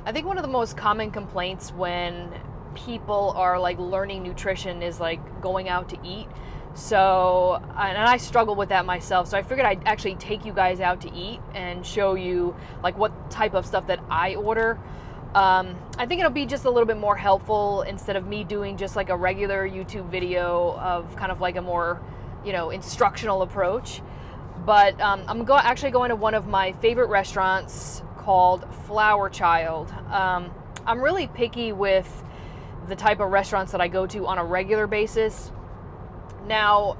I think one of the most common complaints when people are like learning nutrition is like going out to eat. So, and I struggle with that myself. So I figured I'd actually take you guys out to eat and show you like what type of stuff that I order. I think it'll be just a little bit more helpful instead of me doing just like a regular YouTube video of kind of like a more, instructional approach. But I'm actually going to one of my favorite restaurants called Flower Child. I'm really picky with the type of restaurants that I go to on a regular basis. Now,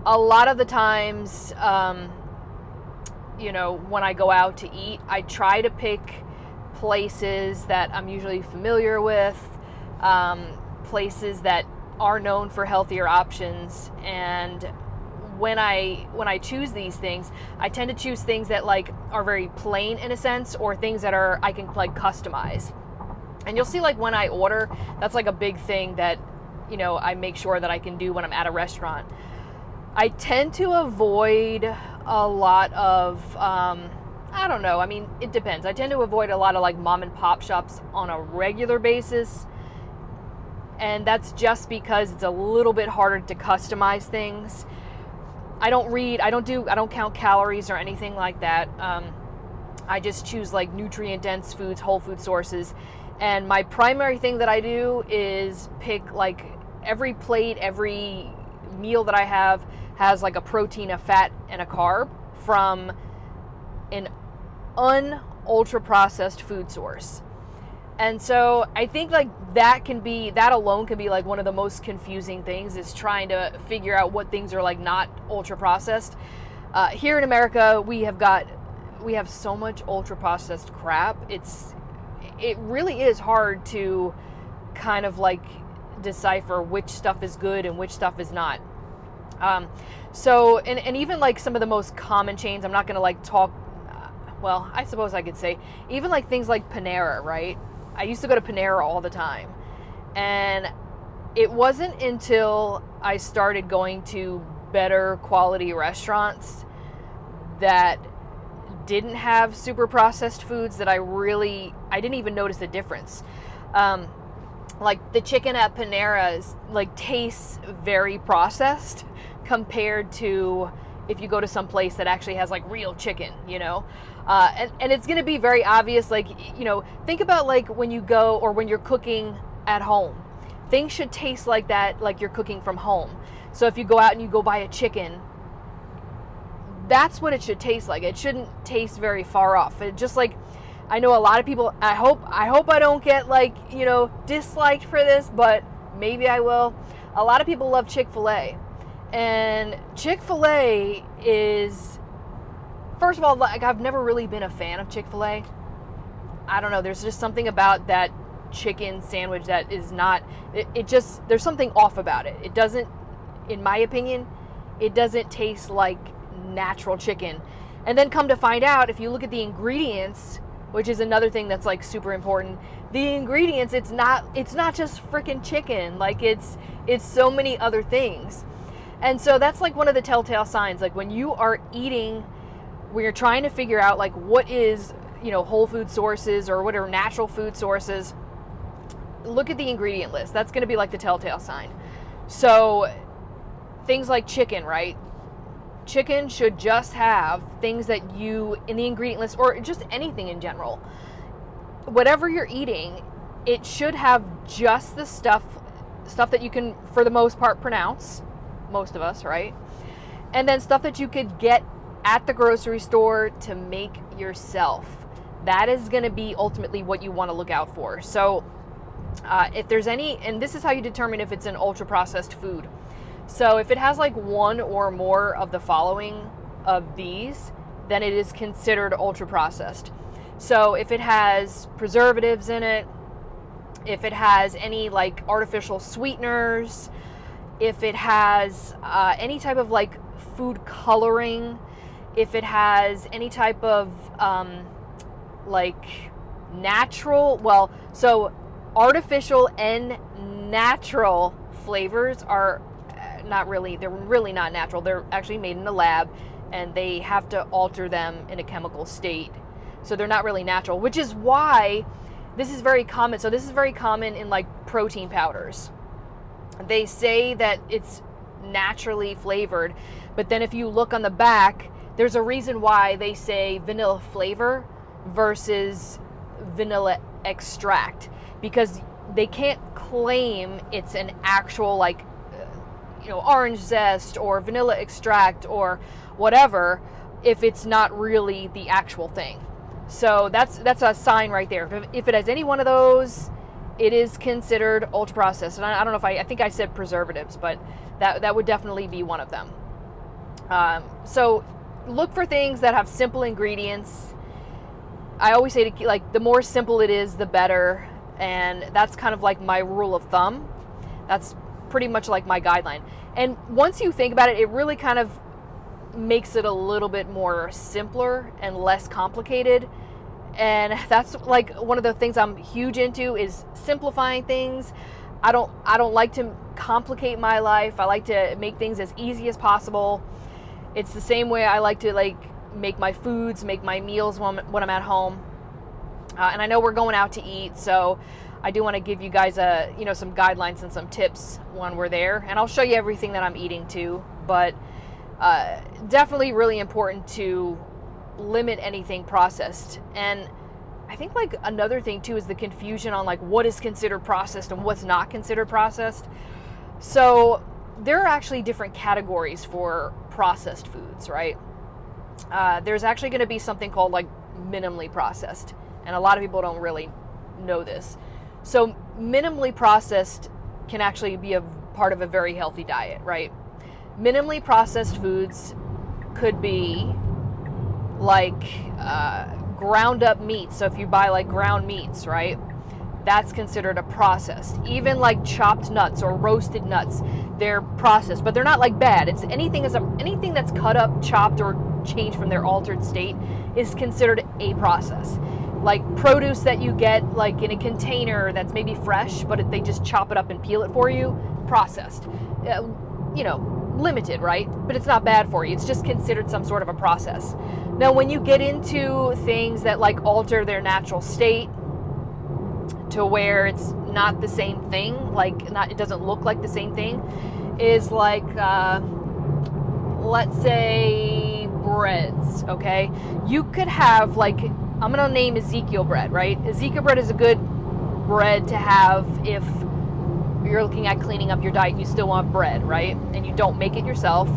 a lot of the times, when I go out to eat, I try to pick places that I'm usually familiar with, places that are known for healthier options. And when I choose these things, I tend to choose things that like are very plain in a sense, or things that I can like customize. And you'll see like when I order, that's like a big thing that I make sure that I can do when I'm at a restaurant. I tend to avoid a lot of, I don't know, I mean, it depends. I tend to avoid a lot of like mom and pop shops on a regular basis. And that's just because it's a little bit harder to customize things. I don't count calories or anything like that. I just choose like nutrient dense foods, whole food sources. And my primary thing that I do is pick like every plate, every meal that I have has like a protein, a fat, and a carb from an ultra processed food source. And so I think like that alone can be like one of the most confusing things, is trying to figure out what things are like not ultra processed. Here in America, we have so much ultra processed crap. It really is hard to kind of like decipher which stuff is good and which stuff is not. So even like some of the most common chains, I'm not going to like talk, well, I suppose I could say, even like things like Panera, right? I used to go to Panera all the time. And it wasn't until I started going to better quality restaurants that didn't have super processed foods that I didn't even notice the difference. Like the chicken at Panera's like tastes very processed compared to if you go to some place that actually has like real chicken, and it's going to be very obvious. Like, think about like when you go or when you're cooking at home, things should taste like that, like you're cooking from home. So if you go out and you go buy a chicken, that's what it should taste like. It shouldn't taste very far off. It just like, I know a lot of people, I hope I don't get like, disliked for this, but maybe I will. A lot of people love Chick-fil-A. And Chick-fil-A is, first of all, like I've never really been a fan of Chick-fil-A. I don't know, there's just something about that chicken sandwich that is not, there's something off about it. It doesn't, in my opinion, it doesn't taste like natural chicken. And then come to find out, if you look at the ingredients, which is another thing that's like super important, the ingredients, it's not just freaking chicken. Like it's so many other things. And so that's like one of the telltale signs, like when you are eating, when you're trying to figure out like what is, whole food sources or what are natural food sources, look at the ingredient list. That's going to be like the telltale sign. So things like chicken, right? Chicken should just have things that in the ingredient list, or just anything in general, whatever you're eating, it should have just the stuff that you can, for the most part, pronounce, most of us, right? And then stuff that you could get at the grocery store to make yourself. That is going to be ultimately what you want to look out for. So if there's any, and this is how you determine if it's an ultra processed food. So if it has like one or more of the following of these, then it is considered ultra processed. So if it has preservatives in it, if it has any like artificial sweeteners, if it has any type of like food coloring, if it has any type of like natural, so artificial and natural flavors are they're really not natural. They're actually made in a lab, and they have to alter them in a chemical state. So they're not really natural, which is why this is very common. So this is very common in like protein powders. They say that it's naturally flavored, but then if you look on the back, there's a reason why they say vanilla flavor versus vanilla extract, because they can't claim it's an actual like orange zest or vanilla extract or whatever if it's not really the actual thing. So that's a sign right there. If it has any one of those, it is considered ultra processed. And I don't know if I think I said preservatives, but that would definitely be one of them. So look for things that have simple ingredients. I always say to like the more simple it is, the better. And that's kind of like my rule of thumb. That's pretty much like my guideline. And once you think about it, it really kind of makes it a little bit more simpler and less complicated. And that's like one of the things I'm huge into is simplifying things. I don't like to complicate my life. I like to make things as easy as possible. It's the same way I like to like make my foods, make my meals when I'm at home. And I know we're going out to eat, so I do want to give you guys some guidelines and some tips when we're there. And I'll show you everything that I'm eating too. But definitely really important to limit anything processed. And I think like another thing too is the confusion on like what is considered processed and what's not considered processed. So there are actually different categories for processed foods, right? There's actually going to be something called like minimally processed, and a lot of people don't really know this. So minimally processed can actually be a part of a very healthy diet, right? Minimally processed foods could be like ground up meat. So if you buy like ground meats, right, that's considered a processed. Even like chopped nuts or roasted nuts, they're processed, but they're not like bad. It's anything that's cut up, chopped, or changed from their altered state is considered a process. Like produce that you get like in a container that's maybe fresh, but they just chop it up and peel it for you, processed. Limited, right? But it's not bad for you. It's just considered some sort of a process. Now, when you get into things that like alter their natural state to where it's not the same thing, it doesn't look like the same thing, is like, let's say breads, okay? You could have like, I'm gonna name Ezekiel bread, right? Ezekiel bread is a good bread to have if you're looking at cleaning up your diet and you still want bread, right? And you don't make it yourself.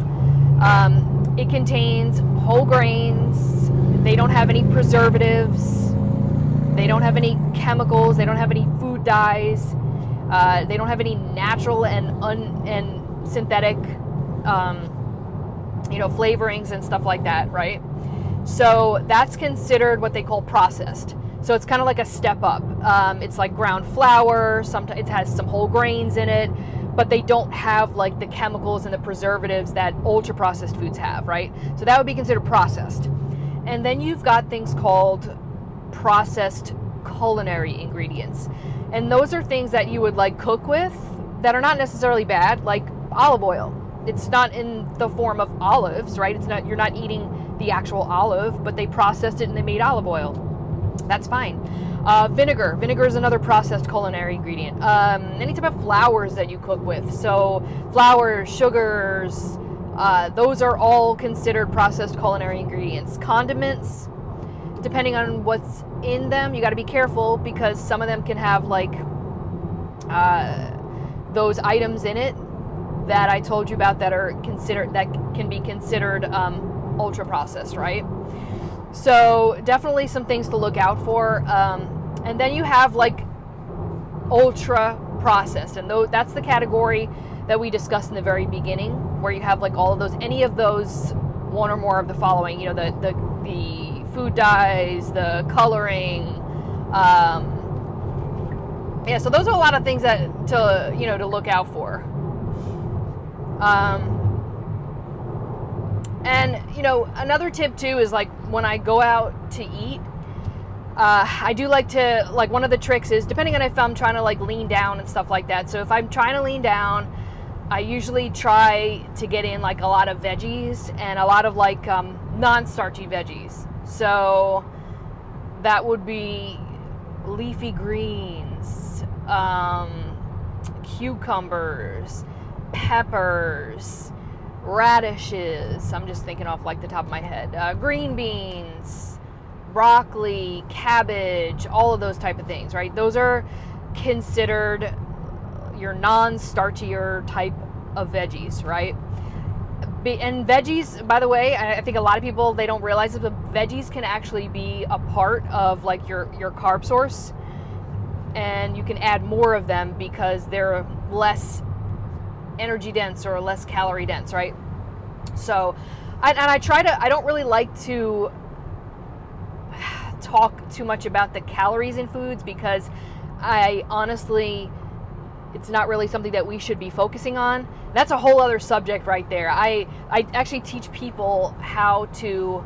It contains whole grains. They don't have any preservatives. They don't have any chemicals. They don't have any food dyes. They don't have any natural and synthetic, flavorings and stuff like that, right? So that's considered what they call processed. So it's kind of like a step up. It's like ground flour. Sometimes it has some whole grains in it, but they don't have like the chemicals and the preservatives that ultra processed foods have, right? So that would be considered processed. And then you've got things called processed culinary ingredients. And those are things that you would like cook with that are not necessarily bad, like olive oil. It's not in the form of olives, right? You're not eating the actual olive, but they processed it and they made olive oil. That's fine. Vinegar. Vinegar is another processed culinary ingredient. Any type of flours that you cook with. So flours, sugars, those are all considered processed culinary ingredients. Condiments, depending on what's in them, you got to be careful because some of them can have like those items in it that I told you about that can be considered ultra processed, right? So definitely some things to look out for. And then you have like ultra processed, and that's the category that we discussed in the very beginning, where you have like all of those, any of those, one or more of the following, the food dyes, the coloring, so those are a lot of things to look out for. And another tip too is like when I go out to eat, I do like to, like, one of the tricks is, depending on if I'm trying to like lean down and stuff like that. So if I'm trying to lean down, I usually try to get in like a lot of veggies and a lot of like non-starchy veggies. So that would be leafy greens, cucumbers, peppers, radishes. I'm just thinking off like the top of my head. Green beans, broccoli, cabbage, all of those type of things, right? Those are considered your non-starchier type of veggies, right? And veggies, by the way, I think a lot of people, they don't realize that the veggies can actually be a part of like your carb source, and you can add more of them because they're less energy dense or less calorie dense, right? So, I don't really like to talk too much about the calories in foods because I honestly, it's not really something that we should be focusing on. That's a whole other subject right there. I actually teach people how to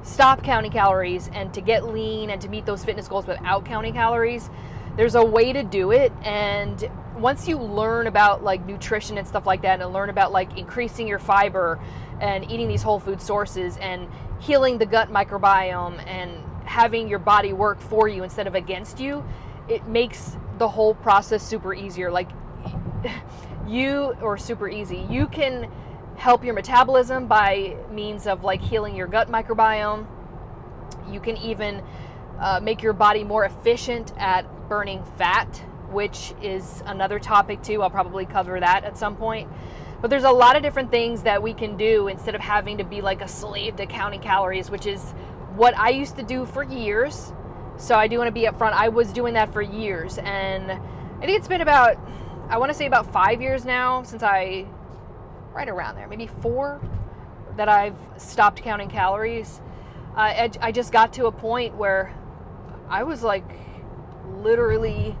stop counting calories and to get lean and to meet those fitness goals without counting calories. There's a way to do it, and once you learn about like nutrition and stuff like that, and learn about like increasing your fiber and eating these whole food sources and healing the gut microbiome and having your body work for you instead of against you, it makes the whole process super easier. Like super easy. You can help your metabolism by means of like healing your gut microbiome. You can even make your body more efficient at burning fat, which is another topic too. I'll probably cover that at some point. But there's a lot of different things that we can do instead of having to be like a slave to counting calories, which is what I used to do for years. So I do want to be upfront. I was doing that for years, and I think it's been about, I want to say about 5 years now since right around there, maybe 4, that I've stopped counting calories. I just got to a point where I was like literally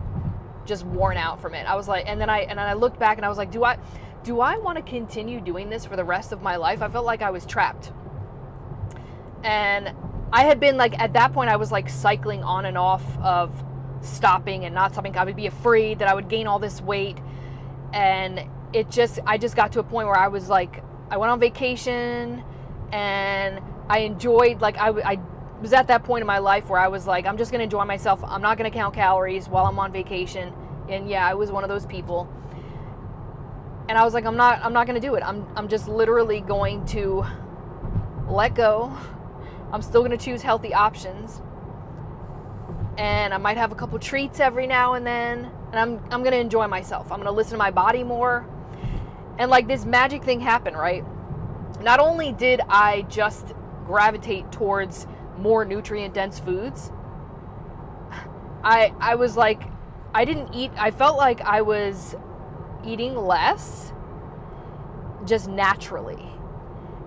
just worn out from it. I was like, and then I looked back and I was like, do I want to continue doing this for the rest of my life? I felt like I was trapped. And I had been like, at that point, I was like cycling on and off of stopping and not stopping. I would be afraid that I would gain all this weight. And I just got to a point where I was like, I went on vacation and I enjoyed, like, I was at that point in my life where I was like, I'm just going to enjoy myself. I'm not going to count calories while I'm on vacation. And yeah, I was one of those people. And I was like, I'm not going to do it. I'm just literally going to let go. I'm still going to choose healthy options. And I might have a couple treats every now and then. And I'm going to enjoy myself. I'm going to listen to my body more. And like this magic thing happened, right? Not only did I just gravitate towards more nutrient dense foods, I was like, I felt like I was eating less just naturally.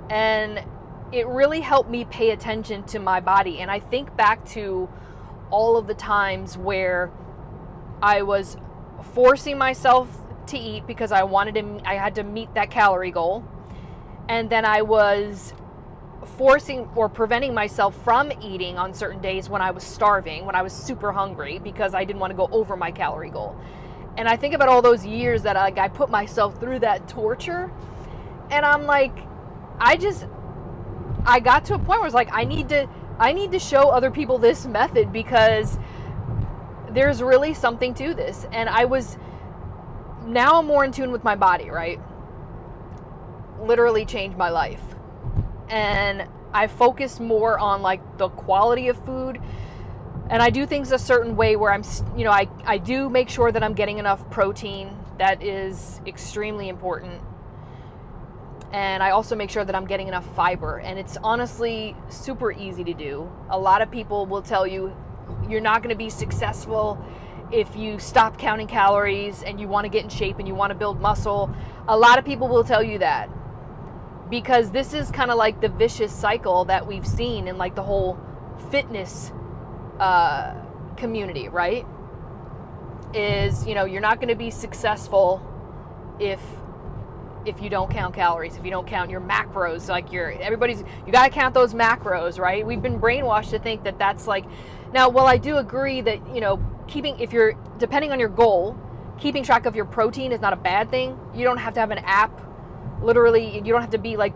And it really helped me pay attention to my body. And I think back to all of the times where I was forcing myself to eat because I had to meet that calorie goal. And then I was forcing or preventing myself from eating on certain days when I was starving, when I was super hungry because I didn't want to go over my calorie goal. And I think about all those years that I put myself through that torture. And I'm like, I got to a point where I was like, I need to show other people this method because there's really something to this. And now I'm more in tune with my body, right? Literally changed my life. And I focus more on like the quality of food. And I do things a certain way where I do make sure that I'm getting enough protein. That is extremely important. And I also make sure that I'm getting enough fiber. And it's honestly super easy to do. A lot of people will tell you you're not going to be successful if you stop counting calories and you want to get in shape and you want to build muscle. A lot of people will tell you that because this is kind of like the vicious cycle that we've seen in like the whole fitness community, right? Is, you're not going to be successful if you don't count calories, if you don't count your macros. Like you got to count those macros, right? We've been brainwashed to think that that's like, now, well, I do agree that, depending on your goal, keeping track of your protein is not a bad thing. You don't have to have an app. Literally, you don't have to be like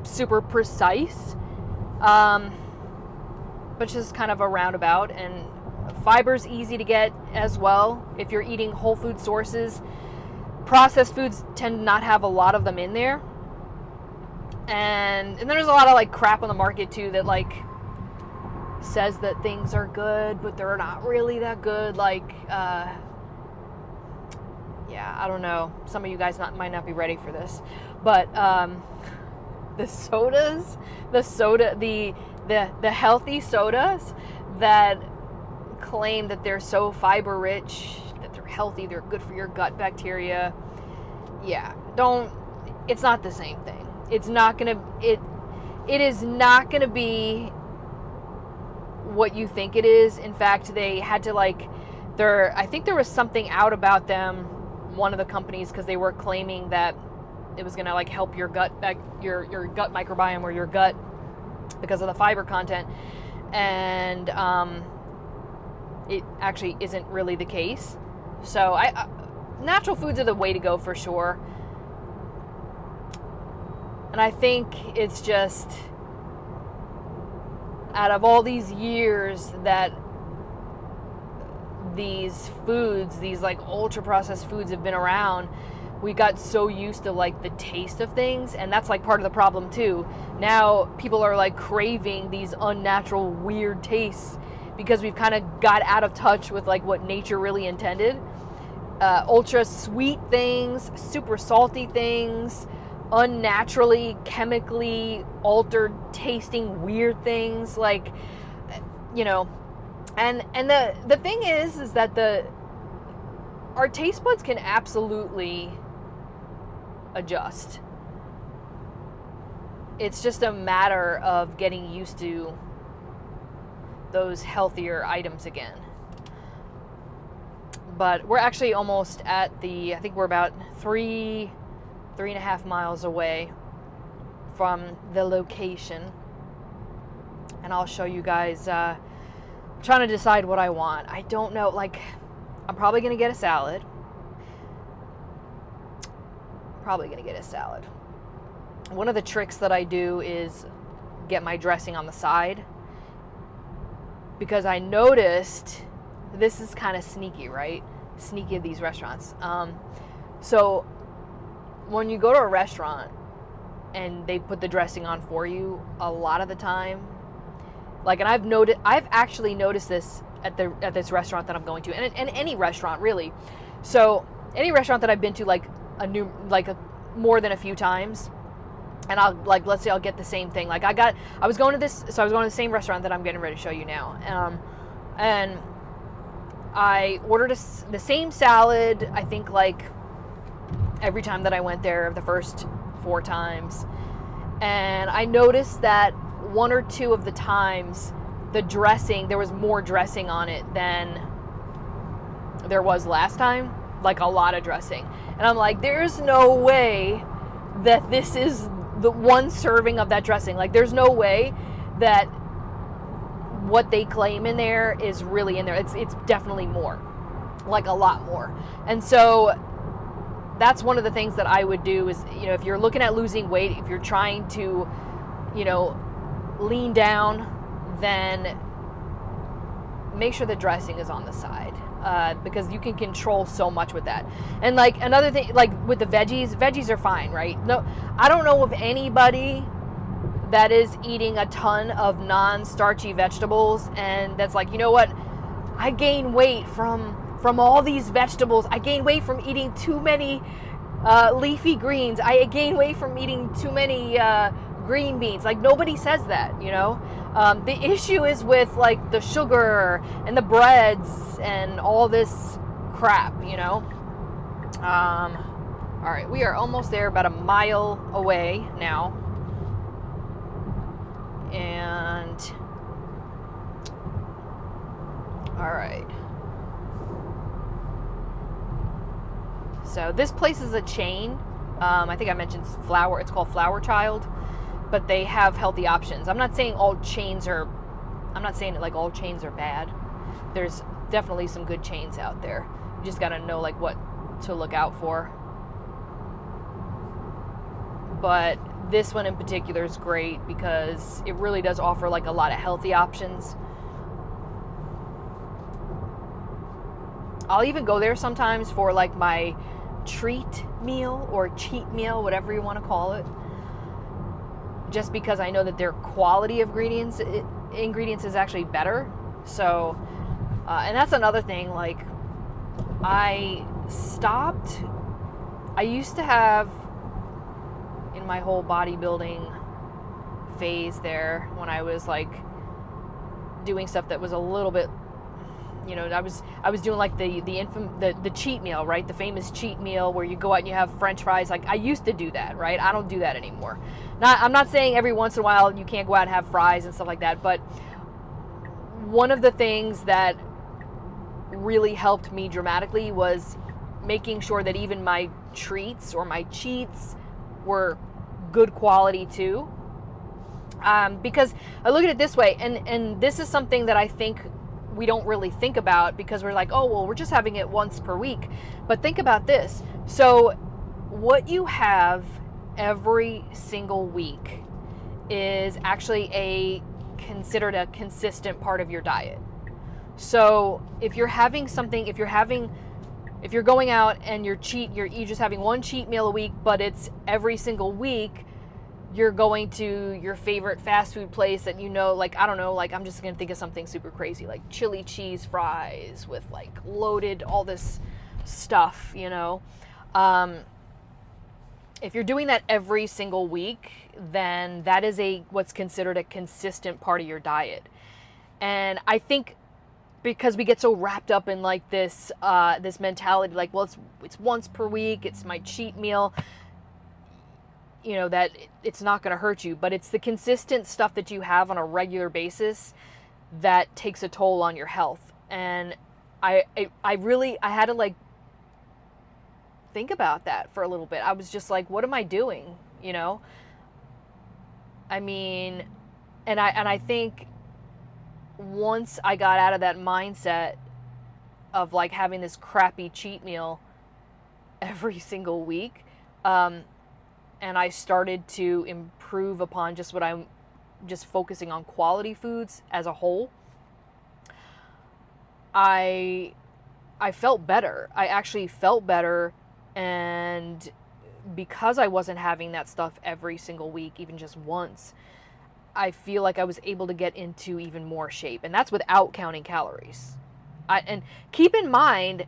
super precise. But just kind of a roundabout. And Fiber's easy to get as well if you're eating whole food sources. Processed foods tend to not have a lot of them in there. And then there's a lot of like crap on the market too that like says that things are good, but they're not really that good. Like, yeah, I don't know. Some of you guys might not be ready for this, but the sodas, the healthy sodas that claim that they're so fiber rich, that they're healthy, they're good for your gut bacteria. Yeah, it's not the same thing. It is not gonna be what you think it is. In fact, they had to I think there was something out about them, one of the companies, because they were claiming that it was gonna like help your gut your gut microbiome or your gut because of the fiber content, and it actually isn't really the case. So natural foods are the way to go for sure. And I think it's just, out of all these years that these foods, these like ultra processed foods have been around, we got so used to like the taste of things, and that's like part of the problem too. Now people are like craving these unnatural weird tastes because we've kind of got out of touch with like what nature really intended. Ultra sweet things, super salty things, unnaturally chemically altered tasting weird things, like, you know. And the thing is that our taste buds can absolutely adjust. It's just a matter of getting used to those healthier items again. But we're actually almost at I think we're about 3.5 miles away from the location. And I'll show you guys. I'm trying to decide what I want. I don't know. Like, I'm probably going to get a salad. One of the tricks that I do is get my dressing on the side, because I noticed, this is kind of sneaky, right? Sneaky of these restaurants. So when you go to a restaurant and they put the dressing on for you, a lot of the time, like, and I've actually noticed this at this restaurant that I'm going to, and any restaurant really. So any restaurant that I've been to more than a few times, and let's say I'll get the same thing. Like I was going to the same restaurant that I'm getting ready to show you now, and I ordered the same salad, I think, like every time that I went there, the first 4 times. And I noticed that 1 or 2 of the times, the dressing, there was more dressing on it than there was last time, like a lot of dressing. And I'm like, there's no way that this is the one serving of that dressing. Like, there's no way that what they claim in there is really in there. It's definitely more, like a lot more. And so that's one of the things that I would do is, if you're looking at losing weight, if you're trying to, lean down, then make sure the dressing is on the side, because you can control so much with that. And like another thing, like with the veggies are fine, right? No, I don't know of anybody that is eating a ton of non-starchy vegetables and that's like, you know what, I gain weight from all these vegetables. I gain weight from eating too many leafy greens. I gain weight from eating too many green beans. Like, nobody says that, The issue is with like the sugar and the breads and all this crap, All right, we are almost there, about a mile away now. And all right. So this place is a chain. I think I mentioned it's called Flower Child, but they have healthy options. I'm not saying all chains are bad. There's definitely some good chains out there. You just got to know like what to look out for. But this one in particular is great because it really does offer like a lot of healthy options. I'll even go there sometimes for like my treat meal or cheat meal, whatever you want to call it, just because I know that their quality of ingredients is actually better. So, and that's another thing, like, I used to have, in my whole bodybuilding phase there, when I was like doing stuff that was a little bit, you know, I was doing like the cheat meal, right? The famous cheat meal where you go out and you have French fries. Like, I used to do that, right? I don't do that anymore. I'm not saying every once in a while you can't go out and have fries and stuff like that, but one of the things that really helped me dramatically was making sure that even my treats or my cheats were good quality too. Because I look at it this way, and this is something that I think we don't really think about, because we're like, oh, well, we're just having it once per week. But think about this. So what you have every single week is actually considered a consistent part of your diet. So if you're having something, if you're going out and you're just having one cheat meal a week, but it's every single week, you're going to your favorite fast food place that, you know, like, I don't know, like, I'm just going to think of something super crazy, like chili cheese fries with like loaded, all this stuff, you know. If you're doing that every single week, then that is what's considered a consistent part of your diet. And I think because we get so wrapped up in like this mentality, like, well, it's once per week, it's my cheat meal, you know, that it's not going to hurt you, but it's the consistent stuff that you have on a regular basis that takes a toll on your health. And I had to like think about that for a little bit. I was just like, what am I doing? You know? I mean, and I think once I got out of that mindset of like having this crappy cheat meal every single week, and I started to improve upon just what I'm just focusing on quality foods as a whole, I felt better. I actually felt better. And because I wasn't having that stuff every single week, even just once, I feel like I was able to get into even more shape. And that's without counting calories. And keep in mind,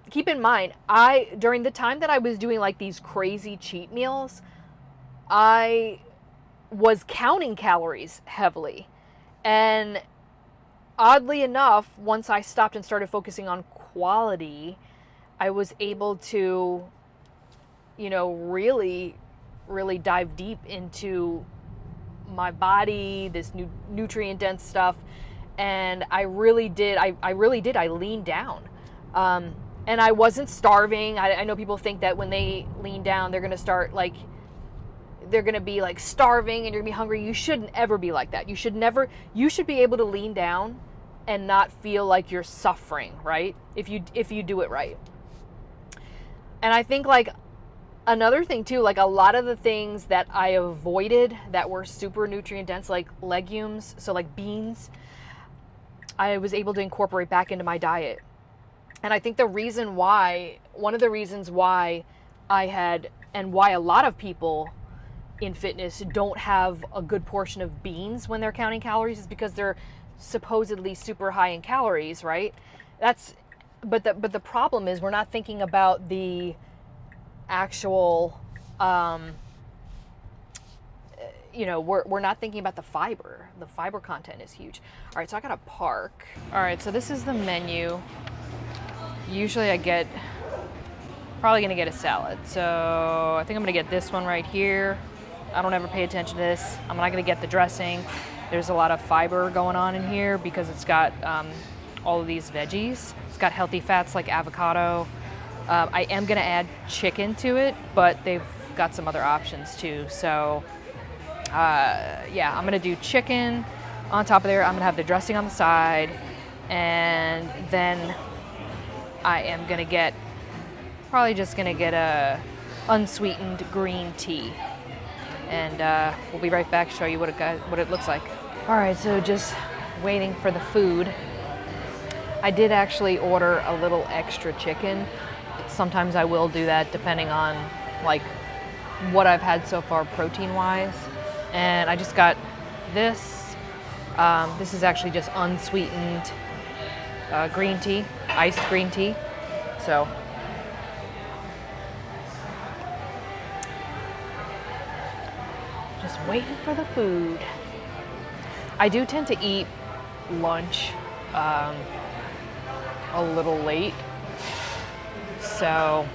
during the time that I was doing like these crazy cheat meals, I was counting calories heavily. And oddly enough, once I stopped and started focusing on quality, I was able to, you know, really, really dive deep into my body, this nutrient dense stuff. And I really did. I leaned down. And I wasn't starving. I know people think that when they lean down, they're going to be like starving and you're going to be hungry. You shouldn't ever be like that. You should be able to lean down and not feel like you're suffering, right? If you do it right. And I think like another thing too, like a lot of the things that I avoided that were super nutrient dense, like legumes, so like beans, I was able to incorporate back into my diet. And I think one of the reasons why and why a lot of people in fitness don't have a good portion of beans when they're counting calories is because they're supposedly super high in calories, right? But the problem is we're not thinking about the actual, you know, we're not thinking about the fiber. The fiber content is huge. All right, so I got to park. All right, so this is the menu. Usually probably going to get a salad. So I think I'm going to get this one right here. I don't ever pay attention to this. I'm not going to get the dressing. There's a lot of fiber going on in here because it's got all of these veggies. It's got healthy fats like avocado. I am going to add chicken to it, but they've got some other options too. So yeah, I'm going to do chicken on top of there. I'm going to have the dressing on the side. And then I am going to probably just going to get a unsweetened green tea. And we'll be right back to show you what it looks like. All right, so just waiting for the food. I did actually order a little extra chicken. Sometimes I will do that depending on like what I've had so far protein wise. And I just got this. This is actually just unsweetened green tea, iced green tea. So just waiting for the food. I do tend to eat lunch a little late, so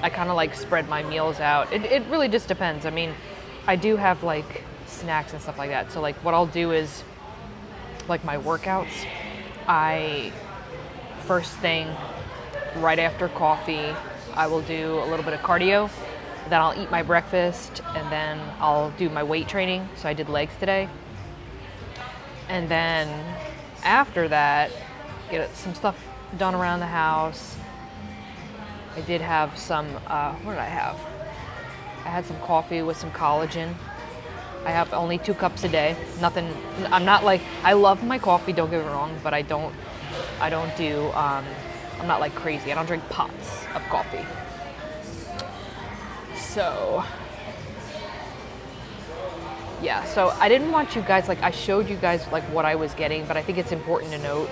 I kind of like spread my meals out. It really just depends. I mean, I do have like snacks and stuff like that. So like what I'll do is like my workouts, first thing right after coffee, I will do a little bit of cardio. Then I'll eat my breakfast and then I'll do my weight training. So I did legs today. And then after that, get some stuff done around the house. I did have some, what did I have? I had some coffee with some collagen. I have only 2 cups a day. Nothing, I'm not like, I love my coffee, don't get me wrong, but I don't do, I'm not like crazy. I don't drink pots of coffee. So, yeah, so I didn't want you guys, like I showed you guys like what I was getting, but I think it's important to note,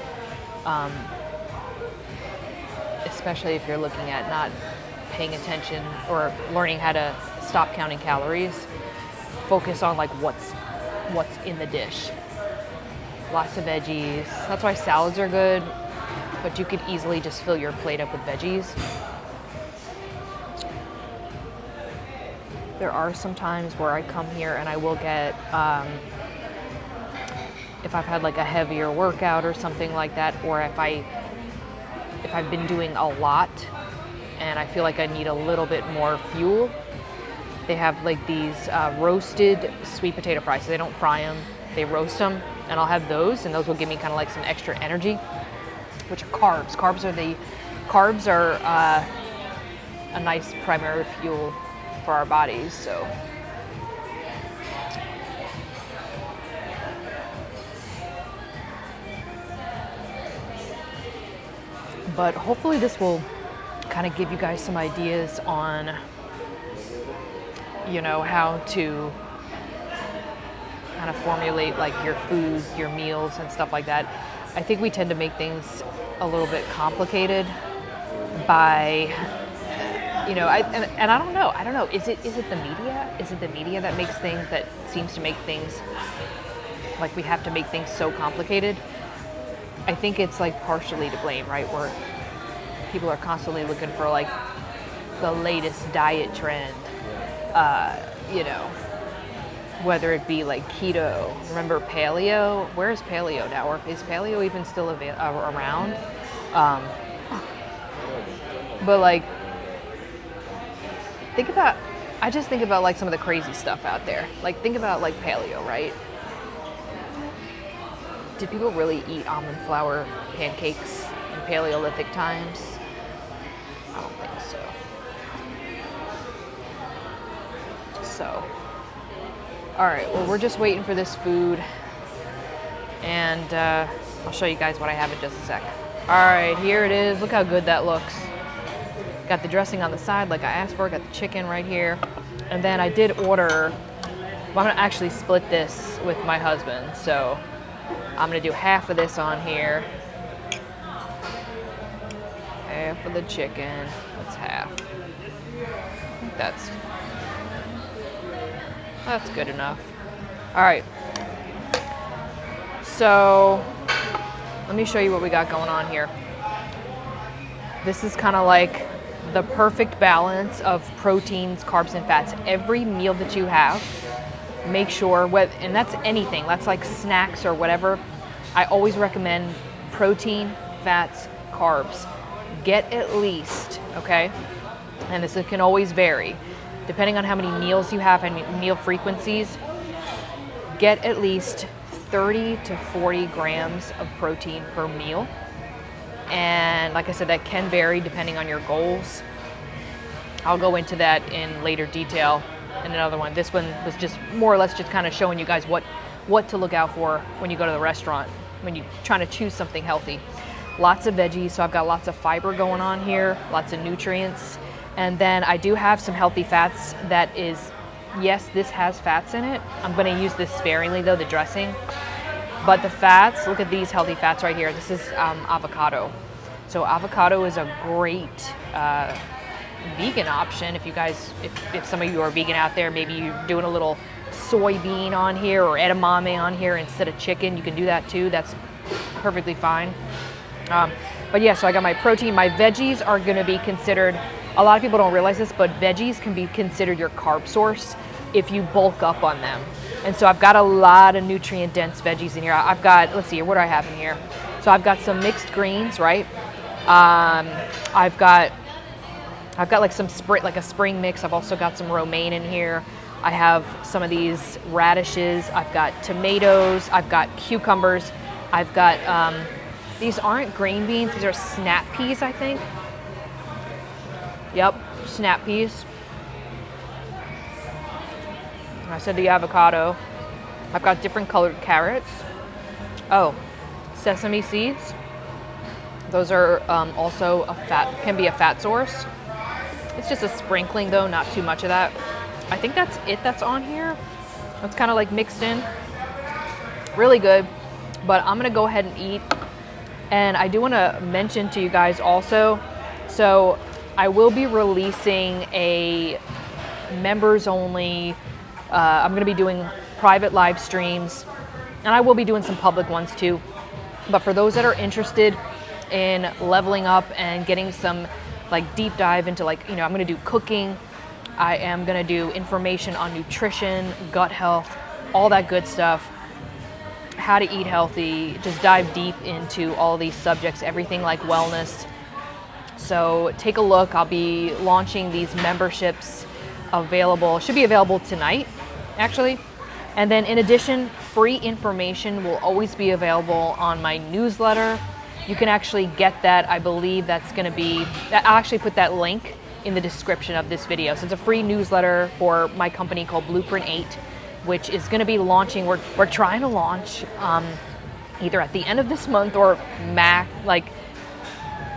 especially if you're looking at not paying attention or learning how to stop counting calories, focus on like what's in the dish. Lots of veggies. That's why salads are good, but you could easily just fill your plate up with veggies. There are some times where I come here and I will get, if I've had like a heavier workout or something like that, or if I've been doing a lot and I feel like I need a little bit more fuel, they have like these roasted sweet potato fries. So they don't fry them, they roast them, and I'll have those, and those will give me kind of like some extra energy, which are carbs. Carbs are a nice primary fuel for our bodies, so. But hopefully this will kind of give you guys some ideas on, you know, how to kind of formulate like your foods, your meals and stuff like that. I think we tend to make things a little bit complicated by, you know, and I don't know. Is it the media? Is it the media that makes things, that seems to make things like we have to make things so complicated? I think it's like partially to blame, right? Where people are constantly looking for like the latest diet trend, you know, whether it be like keto. Remember paleo? Where is paleo now? Or is paleo even still around? But like, I just think about like some of the crazy stuff out there. Like think about like paleo, right? Did people really eat almond flour pancakes in Paleolithic times? I don't think so. So, all right, well, we're just waiting for this food, and I'll show you guys what I have in just a sec. All right, here it is. Look how good that looks. Got the dressing on the side like I asked for. Got the chicken right here. And then I did order, well, I'm gonna actually split this with my husband. So I'm gonna do half of this on here. Half of the chicken, that's half. I think that's good enough. All right, so let me show you what we got going on here. This is kind of like the perfect balance of proteins, carbs, and fats. Every meal that you have, make sure, and that's anything, that's like snacks or whatever, I always recommend protein, fats, carbs. Get at least, okay, and this can always vary, depending on how many meals you have and meal frequencies, get at least 30 to 40 grams of protein per meal. And like I said, that can vary depending on your goals. I'll go into that in later detail in another one. This one was just more or less just kind of showing you guys what to look out for when you go to the restaurant. when you're trying to choose something healthy. Lots of veggies, so I've got lots of fiber going on here, lots of nutrients. And then I do have some healthy fats that is, yes, this has fats in it. I'm gonna use this sparingly though, the dressing. But the fats, look at these healthy fats right here. This is avocado. So avocado is a great vegan option. If you guys, if some of you are vegan out there, maybe you're doing a little soybean on here or edamame on here instead of chicken, you can do that too. That's perfectly fine. But yeah, so I got my protein. My veggies are gonna be considered, a lot of people don't realize this, but veggies can be considered your carb source if you bulk up on them. And so I've got a lot of nutrient dense veggies in here. I've got, let's see, what do I have in here? So I've got some mixed greens, right? I've got like some like a spring mix. I've also got some romaine in here. I have some of these radishes. I've got tomatoes. I've got cucumbers. I've got, these aren't green beans. These are snap peas, I think. Yep, snap peas. I said the avocado. I've got different colored carrots. Oh, sesame seeds. Those are also can be a fat source. It's just a sprinkling though, not too much of that. I think that's it that's on here. It's kind of like mixed in. Really good, but I'm gonna go ahead and eat. And I do wanna mention to you guys also, so I will be releasing a members only, I'm gonna be doing private live streams, and I will be doing some public ones too. But for those that are interested in leveling up and getting some like deep dive into like, you know, I'm gonna do cooking, I am gonna do information on nutrition, gut health, all that good stuff, how to eat healthy, just dive deep into all these subjects, everything like wellness. So take a look. I'll be launching these memberships available, should be available tonight, actually. And then in addition, free information will always be available on my newsletter. You can actually get that. I believe that's going to be, I'll actually put that link in the description of this video. So it's a free newsletter for my company called Blueprint 8, which is going to be launching. We're trying to launch either at the end of this month or like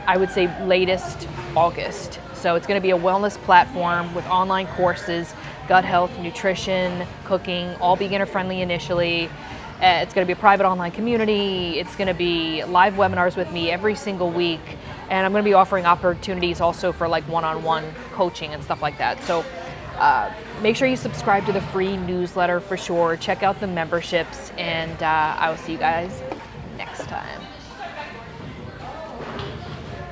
I would say latest August. So it's going to be a wellness platform with online courses, gut health, nutrition, cooking, all beginner friendly initially. It's going to be a private online community. It's going to be live webinars with me every single week. And I'm going to be offering opportunities also for like one-on-one coaching and stuff like that. So make sure you subscribe to the free newsletter for sure. Check out the memberships, and I will see you guys